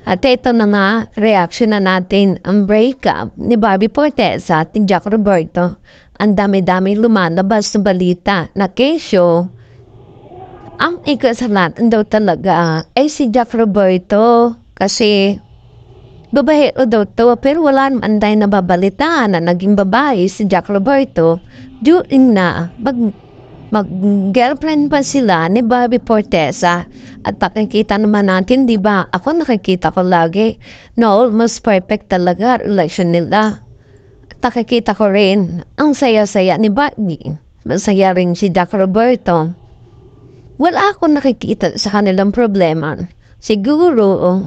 At ito na nga, reaction na natin ang breakup ni Barbie Forteza at ni Jack Roberto. Ang dami-dami lumalabas na balita na kesyo ang ikasalanan daw talaga ay si Jack Roberto kasi babae daw to, pero wala naman tayo nababalitaan na naging babae si Jack Roberto during na mag-girlfriend pa sila ni Barbie Forteza. At nakikita naman natin, di ba? Ako nakikita ko lagi na almost perfect talaga relation nila. At nakikita ko rin ang saya-saya ni Barbie. Masaya rin si Jack Roberto. Wala akong nakikita sa kanilang problema. Siguro,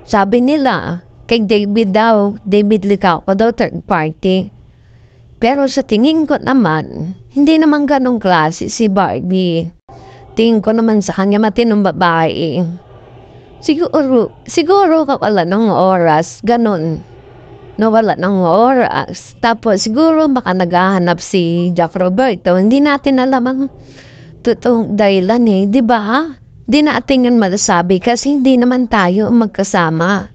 sabi nila, kay David Licauco daw third party. Pero sa tingin ko naman, hindi naman ganong klase si Barbie. Tingin ko naman sa kanya matinong babae. Siguro wala ng oras, ganon. Nawala ng oras. Tapos siguro baka naghahanap si Jack Roberto. Hindi natin alam ang totoong dahilan di ba? Di natin yun masasabi kasi hindi naman tayo magkasama.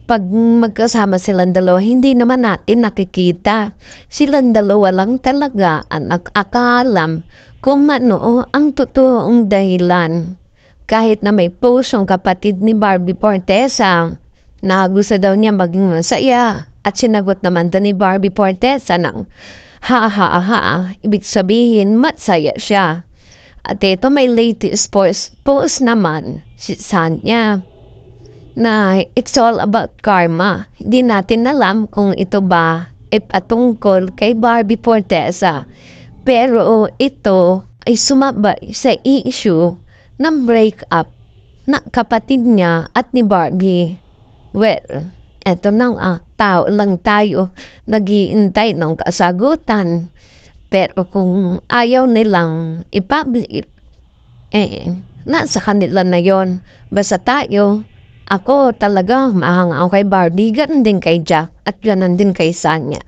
Pag magkasama silang dalawa, hindi naman natin nakikita. Silang dalawa lang talaga ang nakakalam kung ano ang totoong dahilan. Kahit na may post yung kapatid ni Barbie Forteza na gusto daw niya maging masaya. At sinagot naman daw ni Barbie Forteza ng ha. Ibig sabihin, masaya siya. At ito may latest post naman si Sanya na it's all about karma. Hindi natin alam kung ito ba ay patungkol kay Barbie Forteza. Pero ito ay sumabay sa issue ng breakup na kapatid niya at ni Barbie. Well, eto nang tao lang tayo nag-iintay ng kasagutan. Pero kung ayaw nilang i-public, nasa kanila na yon. Basta tayo, ako talaga mahangaw kay Barbie, ganun din kay Jack, at ganun din kay Sanya.